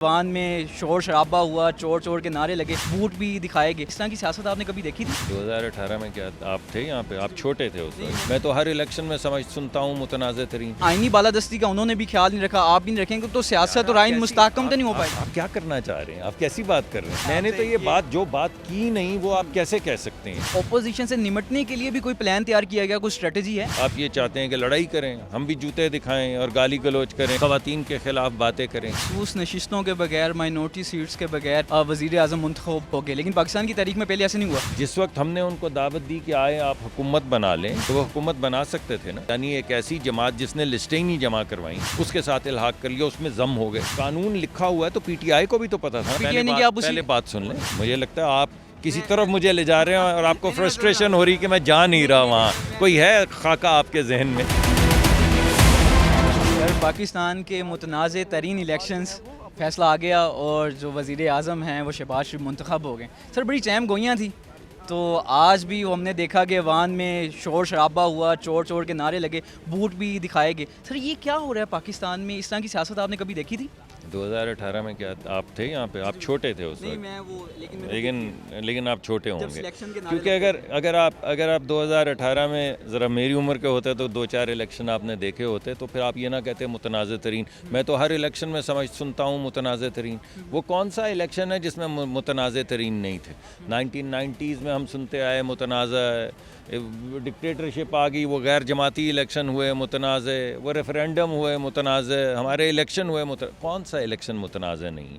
وان میں شور شرابہ ہوا، چور چور کے نعرے لگے، بوٹ بھی دکھائے گئے. اس طرح کی سیاست آپ نے کبھی دیکھی تھی؟ 2018 میں کیا آپ تھے یہاں پہ؟ آپ چھوٹے تھے اس وقت. میں تو ہر الیکشن میں سنتا ہوں متنازع ترین. آئینی بالادستی کا انہوں نے بھی خیال نہیں رکھا، آپ بھی نہیں رکھیں گے تو سیاست اور آئین مستحکم تو نہیں ہو پائے. آپ کیا کرنا چاہ رہے ہیں؟ آپ کیسی بات کر رہے ہیں؟ میں نے تو یہ بات جو بات کی نہیں وہ آپ کیسے کہہ سکتے ہیں؟ اپوزیشن سے نمٹنے کے لیے بھی کوئی پلان تیار کیا گیا، کوئی اسٹریٹجی ہے؟ آپ یہ چاہتے ہیں کہ لڑائی کریں، ہم بھی جوتے دکھائیں اور گالی گلوچ کریں، خواتین کے خلاف باتیں کریں. خصوص نشستوں کے بغیر، مائنورٹی سیٹس کے بغیر وزیر اعظم منتخب ہو گئے، لیکن پاکستان کی تاریخ میں پہلے ایسے نہیں ہوا. جس وقت ہم نے ان کو دعوت دی کہ آئے آپ حکومت بنا لیں تو وہ حکومت بنا سکتے تھے نا. یعنی ایک ایسی جماعت جس نے لسٹیں ہی نہیں جمع کروائی اس کے ساتھ الحاق کر لیا، اس میں ضم ہو گئے. قانون لکھا ہوا ہے تو پی ٹی آئی کو بھی تو پتا تھا. پہلے بات سن لیں. مجھے لگتا ہے آپ کسی طرف مجھے لے جا رہے ہیں اور آپ کو فرسٹریشن ہو رہی کہ میں جا نہیں رہا وہاں. کوئی ہے خاکہ آپ کے ذہن میں؟ پاکستان کے متنازع ترین الیکشنز فیصلہ آ گیا اور جو وزیر اعظم ہیں وہ شہباز شریف منتخب ہو گئے. سر بڑی چہم گوئیاں تھیں، تو آج بھی ہم نے دیکھا کہ وان میں شور شرابہ ہوا، چور چور کے نعرے لگے، بوٹ بھی دکھائے گئے. سر یہ کیا ہو رہا ہے پاکستان میں؟ اس طرح کی سیاست آپ نے کبھی دیکھی تھی؟ 2018 میں کیا آپ تھے یہاں پہ؟ آپ چھوٹے تھے اس وقت. لیکن آپ چھوٹے ہوں گے کیونکہ اگر آپ 2018 میں ذرا میری عمر کے ہوتے تو 2-4 الیکشن آپ نے دیکھے ہوتے تو پھر آپ یہ نہ کہتے متنازع ترین. میں تو ہر الیکشن میں سنتا ہوں متنازع ترین. وہ کون سا الیکشن ہے جس میں متنازع ترین نہیں تھے؟ 1990s میں ہم سنتے آئے متنازع، ڈکٹیٹرشپ آ گئی، وہ غیر جماعتی الیکشن ہوئے متنازع، وہ ریفرینڈم ہوئے متنازع، ہمارے الیکشن ہوئے کون سا الیکشن متنازع نہیں؟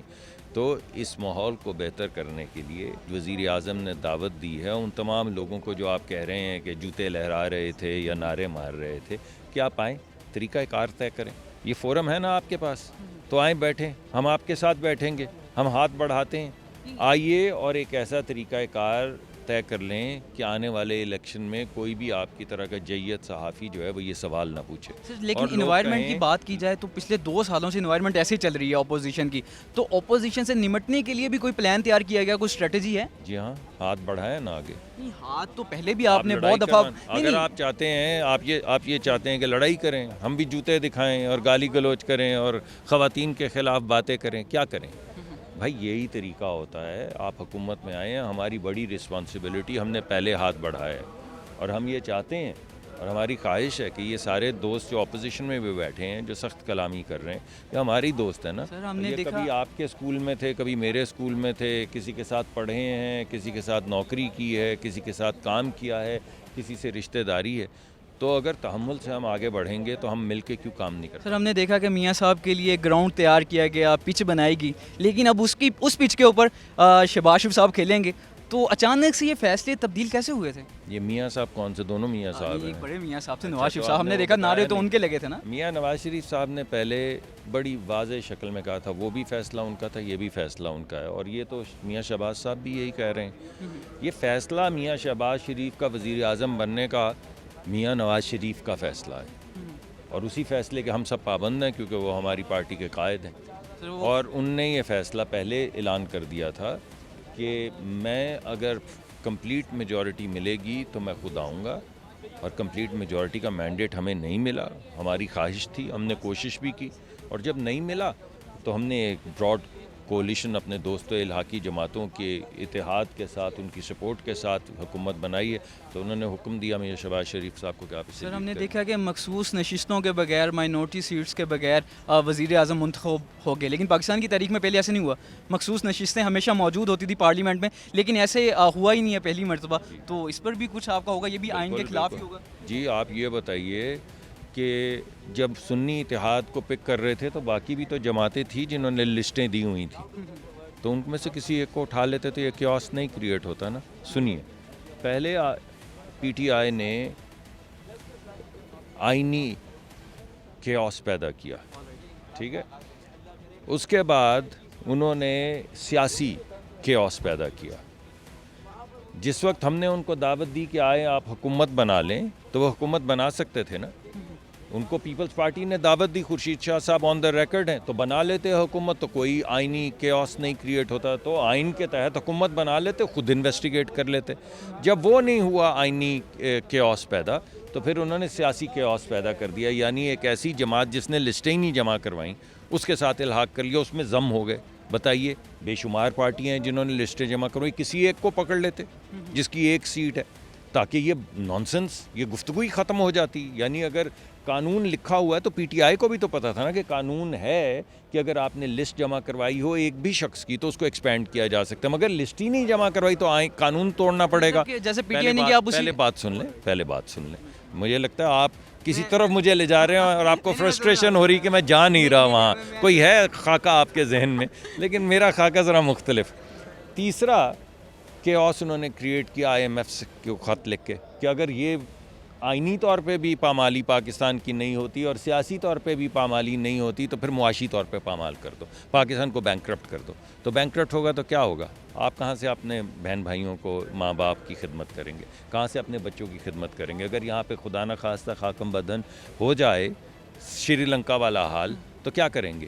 تو اس ماحول کو بہتر کرنے کے لیے وزیر اعظم نے دعوت دی ہے ان تمام لوگوں کو جو آپ کہہ رہے ہیں کہ جوتے لہرا رہے تھے یا نعرے مار رہے تھے کہ آپ آئیں، طریقہ کار طے کریں. یہ فورم ہے نا آپ کے پاس، تو آئیں بیٹھیں، ہم آپ کے ساتھ بیٹھیں گے، ہم ہاتھ بڑھاتے ہیں. آئیے اور ایک ایسا طریقہ کار طے کر لیں کہ آنے والے الیکشن میں کوئی بھی آپ کی طرح کا جیت صحافی جو ہے وہ یہ سوال نہ پوچھے. لیکن انوائرمنٹ کی بات کی جائے تو پچھلے 2 سالوں سے انوائرمنٹ ایسے چل رہی ہے اپوزیشن کی، تو اپوزیشن سے نمٹنے کے لیے بھی کوئی پلان تیار کیا گیا، کوئی اسٹریٹجی ہے؟ جی ہاں، ہاتھ بڑھائیں نا آگے. ہاتھ تو پہلے بھی آپ نے بہت دفعہ. اگر آپ چاہتے ہیں، آپ یہ چاہتے ہیں کہ لڑائی کریں، ہم بھی جوتے دکھائیں اور گالی گلوچ کریں اور خواتین کے خلاف باتیں کریں، کیا کریں؟ بھائی یہی طریقہ ہوتا ہے. آپ حکومت میں آئے ہیں، ہماری بڑی رسپانسبلٹی، ہم نے پہلے ہاتھ بڑھایا ہے اور ہم یہ چاہتے ہیں اور ہماری خواہش ہے کہ یہ سارے دوست جو اپوزیشن میں بھی بیٹھے ہیں، جو سخت کلامی کر رہے ہیں، یہ ہماری دوست ہیں نا. یہ کبھی آپ کے اسکول میں تھے، کبھی میرے اسکول میں تھے، کسی کے ساتھ پڑھے ہیں، کسی کے ساتھ نوکری کی ہے، کسی کے ساتھ کام کیا ہے، کسی سے رشتہ داری ہے. تو اگر تحمل سے ہم آگے بڑھیں گے تو ہم مل کے کیوں کام نہیں کرتے؟ سر ہم نے دیکھا کہ میاں صاحب کے لیے گراؤنڈ تیار کیا گیا، پچ بنائی گئی، لیکن اب اس پچ کے اوپر شہباز شریف صاحب کھیلیں گے، تو اچانک سے یہ فیصلے تبدیل کیسے ہوئے تھے؟ یہ میاں صاحب کون سے؟ دونوں میاں صاحب ہیں. ایک بڑے میاں صاحب سے نواز شریف صاحب، ہم نے دیکھا نعرے تو ان کے لگے تھے نا. میاں نواز شریف صاحب نے پہلے بڑی واضح شکل میں کہا تھا وہ بھی فیصلہ ان کا تھا، یہ بھی فیصلہ ان کا ہے، اور یہ تو میاں شہباز صاحب بھی یہی کہہ رہے ہیں. یہ فیصلہ میاں شہباز شریف کا وزیر اعظم بننے کا میاں نواز شریف کا فیصلہ ہے، اور اسی فیصلے کے ہم سب پابند ہیں کیونکہ وہ ہماری پارٹی کے قائد ہیں. اور ان نے یہ فیصلہ پہلے اعلان کر دیا تھا کہ میں اگر کمپلیٹ میجورٹی ملے گی تو میں خود آؤں گا، اور کمپلیٹ میجورٹی کا مینڈیٹ ہمیں نہیں ملا. ہماری خواہش تھی، ہم نے کوشش بھی کی، اور جب نہیں ملا تو ہم نے ایک براڈ کولیشن اپنے دوستوں الحاقی جماعتوں کے اتحاد کے ساتھ، ان کی سپورٹ کے ساتھ حکومت بنائی ہے. تو انہوں نے حکم دیا میاں شہباز شریف صاحب کو کہ آپ اسے. سر ہم نے دیکھا کہ مخصوص نشستوں کے بغیر، مائنورٹی سیٹس کے بغیر وزیر اعظم منتخب ہو گئے، لیکن پاکستان کی تاریخ میں پہلے ایسے نہیں ہوا. مخصوص نشستیں ہمیشہ موجود ہوتی تھی پارلیمنٹ میں، لیکن ایسے ہوا ہی نہیں ہے پہلی مرتبہ. تو اس پر بھی کچھ آپ کا ہوگا، یہ بھی آئین کے خلاف ہی ہوگا؟ جی آپ یہ بتائیے کہ جب سنی اتحاد کو پک کر رہے تھے تو باقی بھی تو جماعتیں تھیں جنہوں نے لسٹیں دی ہوئی تھیں، تو ان میں سے کسی ایک کو اٹھا لیتے تو یہ کیوس نہیں کریٹ ہوتا نا. سنیے، پہلے پی ٹی آئی نے آئینی کیوس پیدا کیا، ٹھیک ہے، اس کے بعد انہوں نے سیاسی کیوس پیدا کیا. جس وقت ہم نے ان کو دعوت دی کہ آئے آپ حکومت بنا لیں تو وہ حکومت بنا سکتے تھے نا. ان کو پیپلز پارٹی نے دعوت دی، خورشید شاہ صاحب آن دا ریکارڈ ہیں، تو بنا لیتے حکومت، تو کوئی آئینی کیوس نہیں کریٹ ہوتا. تو آئین کے تحت حکومت بنا لیتے، خود انویسٹیگیٹ کر لیتے. جب وہ نہیں ہوا آئینی کیوس پیدا، تو پھر انہوں نے سیاسی کیوس پیدا کر دیا. یعنی ایک ایسی جماعت جس نے لسٹیں ہی نہیں جمع کروائیں اس کے ساتھ الحاق کر لیا، اس میں ضم ہو گئے. بتائیے بے شمار پارٹیاں ہیں جنہوں نے لسٹیں جمع کروائی, کسی ایک کو پکڑ لیتے جس کی ایک سیٹ ہے, تاکہ یہ نانسنس, یہ گفتگو ہی ختم ہو جاتی. یعنی اگر قانون لکھا ہوا ہے تو پی ٹی آئی کو بھی تو پتا تھا نا کہ قانون ہے کہ اگر آپ نے لسٹ جمع کروائی ہو ایک بھی شخص کی تو اس کو ایکسپینڈ کیا جا سکتا ہے, مگر لسٹ ہی نہیں جمع کروائی تو قانون توڑنا پڑے گا. جیسے پی ٹی آئی نے کیا, پہلے بات سن لیں. مجھے لگتا ہے آپ کسی طرف مجھے لے جا رہے ہیں اور آپ کو فرسٹریشن ہو رہی کہ میں جا نہیں رہا وہاں. کوئی ہے خاکہ آپ کے ذہن میں, لیکن میرا خاکہ ذرا مختلف. تیسرا کیوس انہوں نے کریٹ کیا آئی ایم ایف کو خط لکھ کے کہ اگر یہ آئینی طور پہ بھی پامالی پاکستان کی نہیں ہوتی اور سیاسی طور پہ بھی پامالی نہیں ہوتی تو پھر معاشی طور پہ پامال کر دو, پاکستان کو بینکرپٹ کر دو. تو بینکرپٹ ہوگا تو کیا ہوگا؟ آپ کہاں سے اپنے بہن بھائیوں کو, ماں باپ کی خدمت کریں گے, کہاں سے اپنے بچوں کی خدمت کریں گے؟ اگر یہاں پہ خدا نہ خواستہ خاکم بدن ہو جائے شری لنکا والا حال تو کیا کریں گے؟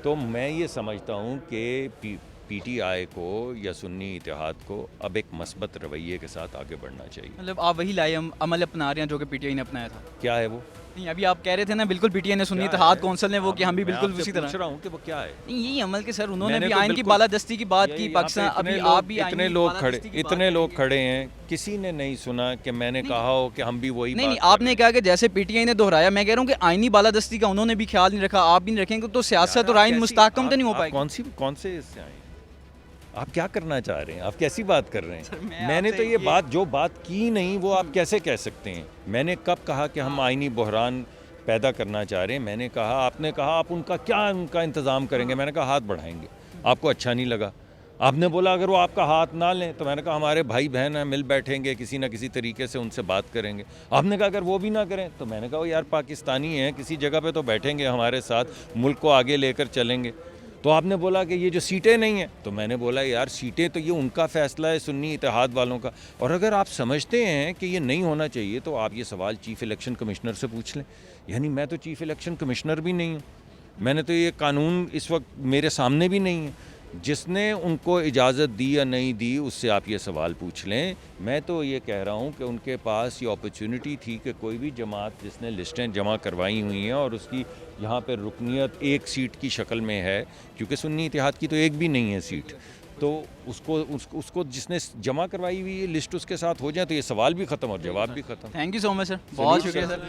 تو میں یہ سمجھتا ہوں کہ پی ٹی آئی کو یا سنی اتحاد کو اب ایک مثبت رویے کے ساتھ آگے بڑھنا چاہیے. مطلب آپ وہی لائے عمل اپنا رہے ہیں جو کہ پی ٹی آئی نے اپنایا تھا. کیا ہے وہ؟ نہیں ابھی آپ کہہ رہے تھے نا, بالکل پی ٹی آئی نے سنی اتحاد کونسل نے وہ کہ ہم بھی بالکل اسی طرح. پوچھ رہا ہوں کہ وہ کیا ہے. نہیں یہی عمل کے سر انہوں نے بھی آئین کی بالادستی کی بات کی. پاکستان ابھی آپ بھی اتنے لوگ کھڑے ہیں, کسی نے نہیں سنا کہ میں نے کہا ہو کہ ہم بھی وہی. نہیں آپ نے کہا کہ جیسے پی ٹی آئی نے دہرایا, میں کہہ رہا ہوں کہ آئینی بالادستی کا انہوں نے بھی خیال نہیں رکھا, آپ بھی نہیں رکھیں گے تو سیاست اور آئین مستحکم تو نہیں ہو پائے گا. کون سے اس سے آئے؟ آپ کیا کرنا چاہ رہے ہیں؟ آپ کیسی بات کر رہے ہیں؟ میں نے تو یہ بات جو بات کی نہیں وہ آپ کیسے کہہ سکتے ہیں؟ میں نے کب کہا کہ ہم آئینی بحران پیدا کرنا چاہ رہے ہیں؟ میں نے کہا, آپ نے کہا آپ ان کا انتظام کریں گے, میں نے کہا ہاتھ بڑھائیں گے. آپ کو اچھا نہیں لگا, آپ نے بولا اگر وہ آپ کا ہاتھ نہ لیں, تو میں نے کہا ہمارے بھائی بہن ہیں, مل بیٹھیں گے, کسی نہ کسی طریقے سے ان سے بات کریں گے. آپ نے کہا اگر وہ بھی نہ کریں, تو میں نے کہا یار پاکستانی ہیں, کسی جگہ پہ تو بیٹھیں گے ہمارے ساتھ, ملک کو آگے لے کر چلیں گے. تو آپ نے بولا کہ یہ جو سیٹیں نہیں ہیں, تو میں نے بولا یار سیٹیں تو یہ ان کا فیصلہ ہے سنی اتحاد والوں کا, اور اگر آپ سمجھتے ہیں کہ یہ نہیں ہونا چاہیے تو آپ یہ سوال چیف الیکشن کمشنر سے پوچھ لیں. یعنی میں تو چیف الیکشن کمشنر بھی نہیں ہوں, میں نے تو یہ قانون اس وقت میرے سامنے بھی نہیں ہے. جس نے ان کو اجازت دی یا نہیں دی اس سے آپ یہ سوال پوچھ لیں. میں تو یہ کہہ رہا ہوں کہ ان کے پاس یہ اپرچونٹی تھی کہ کوئی بھی جماعت جس نے لسٹیں جمع کروائی ہوئی ہیں اور اس کی یہاں پہ رکنیت ایک سیٹ کی شکل میں ہے, کیونکہ سنی اتحاد کی تو ایک بھی نہیں ہے سیٹ, تو اس کو جس نے جمع کروائی ہوئی لسٹ اس کے ساتھ ہو جائے تو یہ سوال بھی ختم اور جواب بھی ختم. تھینک یو سو مچ سر, بہت شکریہ سر.